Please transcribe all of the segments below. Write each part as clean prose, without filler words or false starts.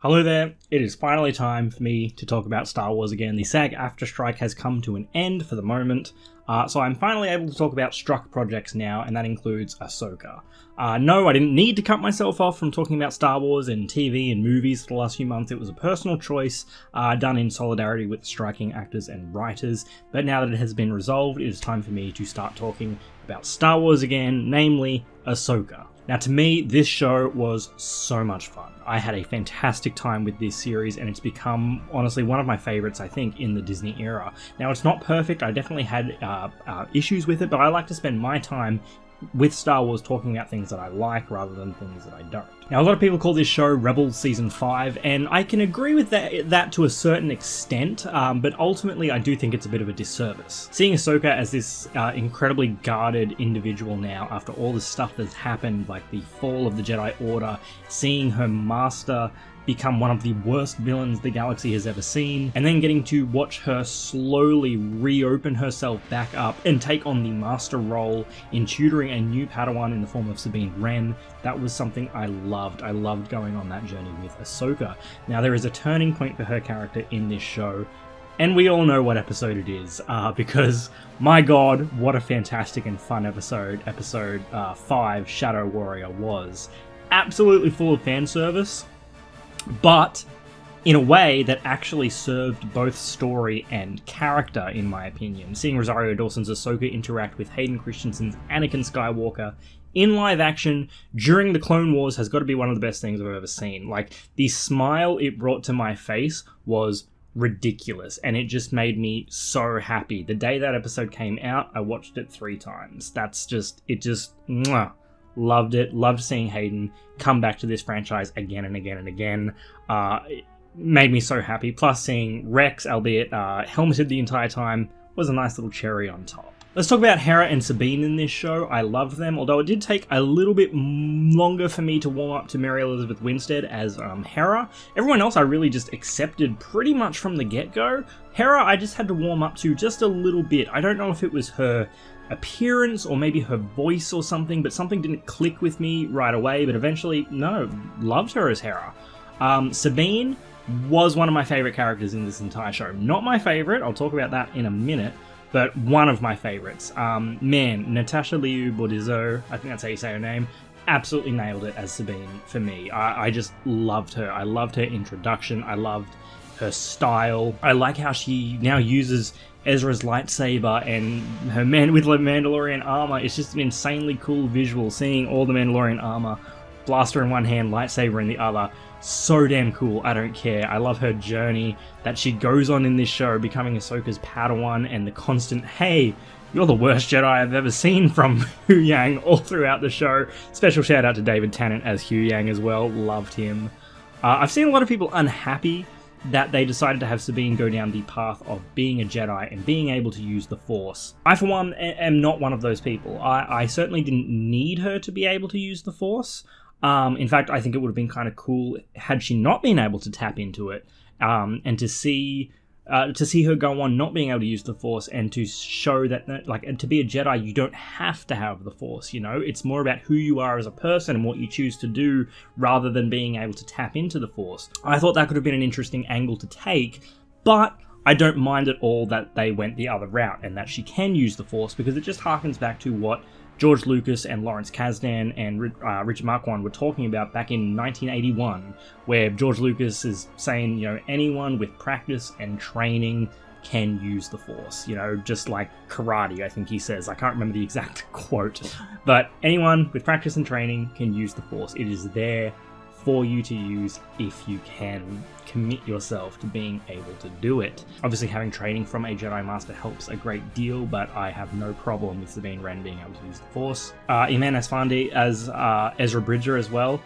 Hello there, it is finally time for me to talk about Star Wars again. The SAG-AFTRA strike has come to an end for the moment, so I'm finally able to talk about struck projects now, and that includes Ahsoka. No, I didn't need to cut myself off from talking about Star Wars and TV and movies for the last few months. It was a personal choice done in solidarity with striking actors and writers, but now that it has been resolved, it is time for me to start talking about Star Wars again, namely Ahsoka. Now, to me, this show was so much fun. I had a fantastic time with this series, and it's become, honestly, one of my favorites, I think, in the Disney era. Now, it's not perfect. I definitely had issues with it, but I like to spend my time with Star Wars talking about things that I like rather than things that I don't. Now, a lot of people call this show Rebels Season 5, and I can agree with that to a certain extent, but ultimately I do think it's a bit of a disservice. Seeing Ahsoka as this incredibly guarded individual now, after all the stuff that's happened, like the fall of the Jedi Order, seeing her master become one of the worst villains the galaxy has ever seen, and then getting to watch her slowly reopen herself back up and take on the master role in tutoring a new Padawan in the form of Sabine Wren, that was something I loved. I loved going on that journey with Ahsoka. Now, there is a turning point for her character in this show, and we all know what episode it is, because, my god, what a fantastic and fun episode. Episode 5, Shadow Warrior, was. Absolutely full of fan service, but in a way that actually served both story and character, in my opinion. Seeing Rosario Dawson's Ahsoka interact with Hayden Christensen's Anakin Skywalker in live action during the Clone Wars has got to be one of the best things I've ever seen. Like, the smile it brought to my face was ridiculous, and it just made me so happy. The day that episode came out, I watched it 3 times. Mwah. Loved it. Loved seeing Hayden come back to this franchise again and again and again. It made me so happy. Plus, seeing Rex, albeit helmeted the entire time, was a nice little cherry on top. Let's talk about Hera and Sabine in this show. I loved them, although it did take a little bit longer for me to warm up to Mary Elizabeth Winstead as Hera. Everyone else I really just accepted pretty much from the get-go. Hera I just had to warm up to just a little bit. I don't know if it was her appearance or maybe her voice or something, but something didn't click with me right away, but eventually, no, loved her as Hera. Sabine was one of my favorite characters in this entire show. Not my favorite, I'll talk about that in a minute, but one of my favorites. Natasha Liu Bordizzo, I think that's how you say her name, absolutely nailed it as Sabine for me. I just loved her. I loved her introduction. I loved her style. I like how she now uses Ezra's lightsaber and her man with Mandalorian armor. It's just an insanely cool visual, seeing all the Mandalorian armor, blaster in one hand, lightsaber in the other. So damn cool. I don't care. I love her journey that she goes on in this show, becoming Ahsoka's Padawan, and the constant, hey, you're the worst Jedi I've ever seen, from Hu Yang all throughout the show. Special shout out to David Tennant as Hu Yang as well. Loved him. I've seen a lot of people unhappy that they decided to have Sabine go down the path of being a Jedi and being able to use the Force. I, for one, am not one of those people. I certainly didn't need her to be able to use the Force. In fact, I think it would have been kind of cool had she not been able to tap into it, and to see her go on not being able to use the Force, and to show that, like, to be a Jedi, you don't have to have the Force, you know? It's more about who you are as a person and what you choose to do, rather than being able to tap into the Force. I thought that could have been an interesting angle to take, but I don't mind at all that they went the other route, and that she can use the Force, because it just harkens back to what George Lucas and Lawrence Kasdan and Richard Marquand were talking about back in 1981, where George Lucas is saying, you know, anyone with practice and training can use the Force, you know, just like karate, I think he says. I can't remember the exact quote, but anyone with practice and training can use the Force. It is there for you to use if you can commit yourself to being able to do it. Obviously, having training from a Jedi Master helps a great deal, but I have no problem with Sabine Wren being able to use the Force. Iman Asfandi as Ezra Bridger as well.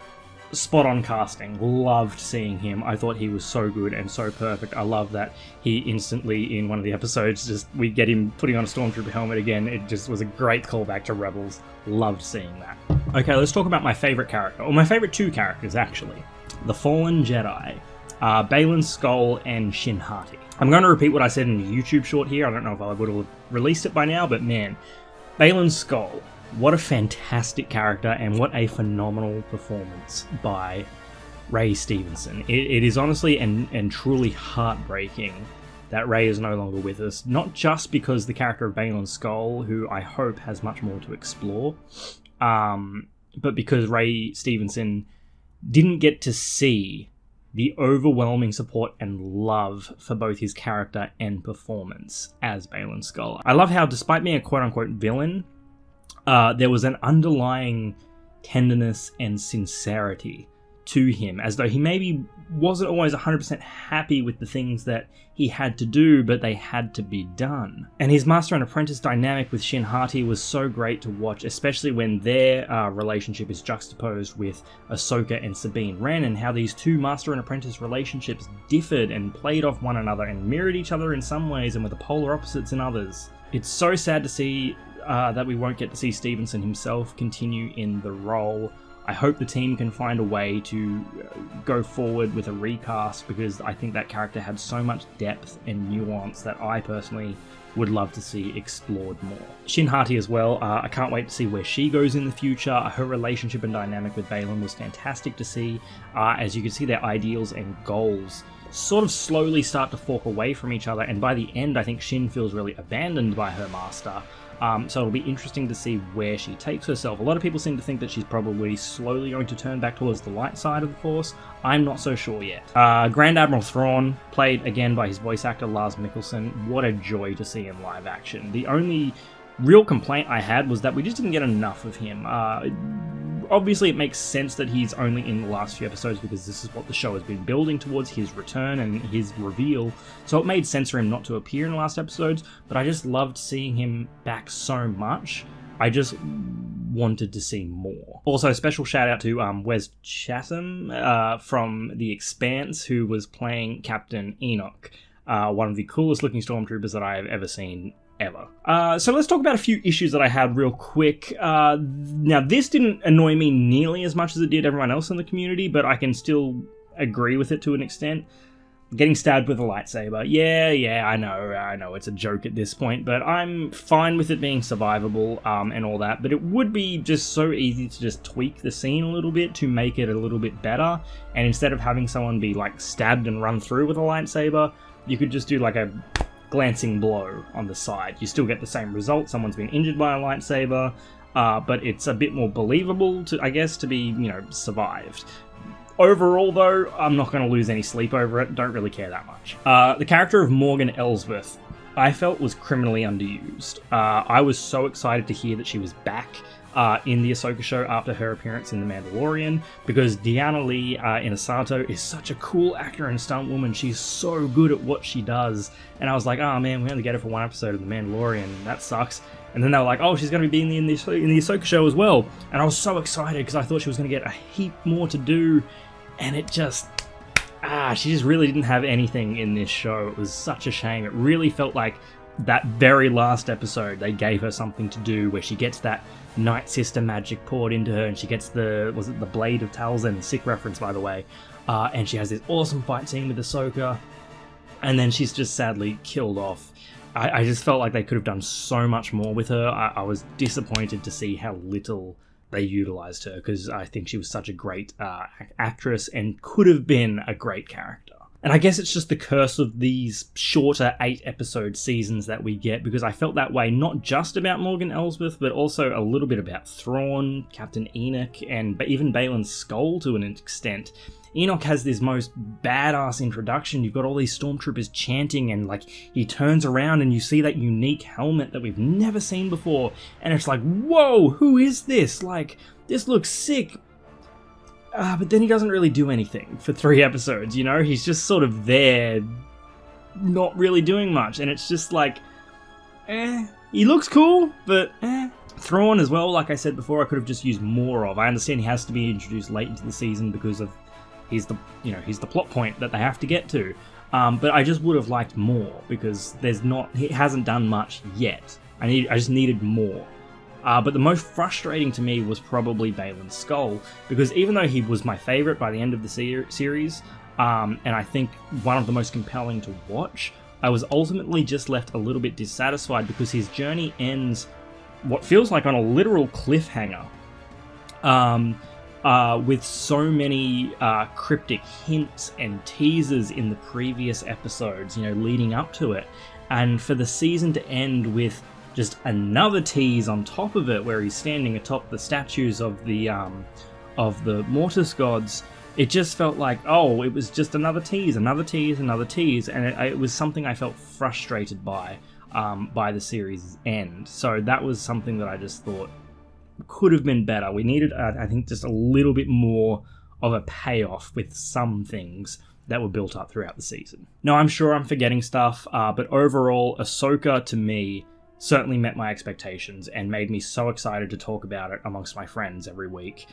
Spot on casting. Loved seeing him. I thought he was so good and so perfect. I love that he instantly, in one of the episodes, we get him putting on a Stormtrooper helmet again. It just was a great callback to Rebels. Loved seeing that. Okay, let's talk about my favorite character, or my favorite 2 characters actually. The Fallen Jedi. Baylan Skoll and Shin Hati. I'm going to repeat what I said in the YouTube short here. I don't know if I would have released it by now, but man, Baylan Skoll. What a fantastic character, and what a phenomenal performance by Ray Stevenson. It is honestly and truly heartbreaking that Ray is no longer with us, not just because the character of Baylan Skoll, who I hope has much more to explore, but because Ray Stevenson didn't get to see the overwhelming support and love for both his character and performance as Baylan Skoll. I love how, despite being a quote-unquote villain, there was an underlying tenderness and sincerity to him, as though he maybe wasn't always 100% happy with the things that he had to do, but they had to be done. And his master and apprentice dynamic with Shin Hati was so great to watch, especially when their relationship is juxtaposed with Ahsoka and Sabine Wren, and how these two master and apprentice relationships differed and played off one another and mirrored each other in some ways and were the polar opposites in others. It's so sad to see that we won't get to see Stevenson himself continue in the role. I hope the team can find a way to go forward with a recast, because I think that character had so much depth and nuance that I personally would love to see explored more. Shin Hati as well, I can't wait to see where she goes in the future. Her relationship and dynamic with Baylan was fantastic to see, as you can see their ideals and goals sort of slowly start to fork away from each other, and by the end I think Shin feels really abandoned by her master. So it'll be interesting to see where she takes herself. A lot of people seem to think that she's probably slowly going to turn back towards the light side of the Force. I'm not so sure yet. Grand Admiral Thrawn, played again by his voice actor Lars Mikkelsen. What a joy to see in live action. The only real complaint I had was that we just didn't get enough of him. Obviously it makes sense that he's only in the last few episodes, because this is what the show has been building towards, his return and his reveal, so it made sense for him not to appear in the last episodes, but I just loved seeing him back so much. I just wanted to see more. Also, special shout out to Wes Chatham from The Expanse, who was playing Captain Enoch, one of the coolest looking stormtroopers that I have ever seen. So let's talk about a few issues that I had real quick. Now, this didn't annoy me nearly as much as it did everyone else in the community, but I can still agree with it to an extent. Getting stabbed with a lightsaber. Yeah, I know it's a joke at this point, but I'm fine with it being survivable and all that, but it would be just so easy to just tweak the scene a little bit to make it a little bit better, and instead of having someone be like stabbed and run through with a lightsaber, you could just do like a glancing blow on the side. You still get the same result. Someone's been injured by a lightsaber, but it's a bit more believable to, I guess, to be, survived. Overall, though, I'm not going to lose any sleep over it. Don't really care that much. The character of Morgan Elsbeth, I felt was criminally underused. I was so excited to hear that she was back in the Ahsoka show after her appearance in The Mandalorian, because Deanna Lee Inasato is such a cool actor and stunt woman. She's so good at what she does, and I was like, oh man, we only get her for one episode of The Mandalorian, that sucks. And then they were like, oh, she's going to be in the Ahsoka show as well, and I was so excited because I thought she was going to get a heap more to do, and it just... she just really didn't have anything in this show. It was such a shame. It really felt like that very last episode they gave her something to do, where she gets that Night Sister magic poured into her, and she gets the Blade of Talzin, sick reference by the way, and she has this awesome fight scene with Ahsoka, and then she's just sadly killed off. I just felt like they could have done so much more with her. I was disappointed to see how little they utilized her, because I think she was such a great actress and could have been a great character. And I guess it's just the curse of these shorter 8-episode seasons that we get, because I felt that way not just about Morgan Elsbeth, but also a little bit about Thrawn, Captain Enoch, and even Baylan Skoll to an extent. Enoch has this most badass introduction. You've got all these stormtroopers chanting, and like he turns around and you see that unique helmet that we've never seen before, and it's like, whoa, who is this? Like, this looks sick. But then he doesn't really do anything for 3 episodes, He's just sort of there, not really doing much, and it's just like, he looks cool, but Thrawn as well, like I said before, I could have just used more of. I understand he has to be introduced late into the season because of he's the plot point that they have to get to. But I just would have liked more, because he hasn't done much yet. I just needed more. But the most frustrating to me was probably Baylan Skoll, because even though he was my favourite by the end of the series, and I think one of the most compelling to watch, I was ultimately just left a little bit dissatisfied, because his journey ends what feels like on a literal cliffhanger. with so many cryptic hints and teasers in the previous episodes, leading up to it. And for the season to end with just another tease on top of it, where he's standing atop the statues of the Mortis gods, it just felt like, it was just another tease, and it was something I felt frustrated by the series' end. So that was something that I just thought could have been better. We needed, I think, just a little bit more of a payoff with some things that were built up throughout the season. Now, I'm sure I'm forgetting stuff, but overall, Ahsoka, to me, certainly met my expectations and made me so excited to talk about it amongst my friends every week.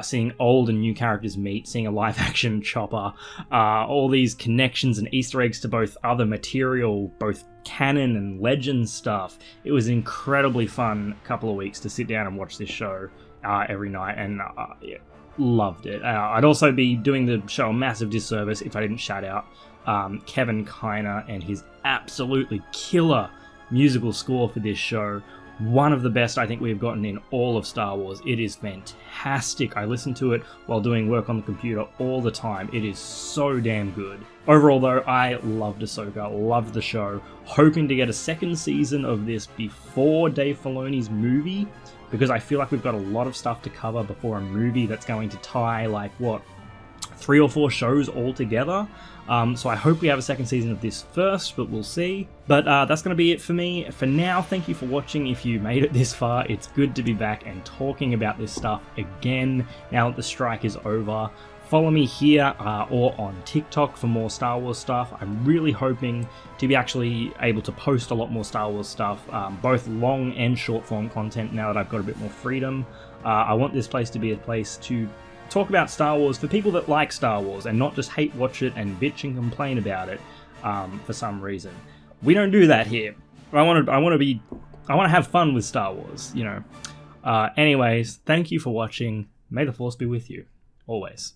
Seeing old and new characters meet, seeing a live-action Chopper, all these connections and Easter eggs to both other material, both canon and legend stuff. It was an incredibly fun couple of weeks to sit down and watch this show every night, and loved it. I'd also be doing the show a massive disservice if I didn't shout out Kevin Kiner and his absolutely killer musical score for this show. One of the best I think we've gotten in all of Star Wars. It is fantastic. I listen to it while doing work on the computer all the time. It is so damn good. Overall though, I loved Ahsoka, loved the show, hoping to get a second season of this before Dave Filoni's movie, because I feel like we've got a lot of stuff to cover before a movie that's going to tie, 3 or 4 shows all together. So I hope we have a second season of this first, but we'll see. But that's going to be it for me. For now, thank you for watching. If you made it this far, it's good to be back and talking about this stuff again, now that the strike is over. Follow me here or on TikTok for more Star Wars stuff. I'm really hoping to be actually able to post a lot more Star Wars stuff, both long and short form content now that I've got a bit more freedom. I want this place to be a place to talk about Star Wars for people that like Star Wars and not just hate watch it and bitch and complain about it for some reason. We don't do that here. I want to have fun with Star Wars, Anyways, thank you for watching. May the Force be with you always.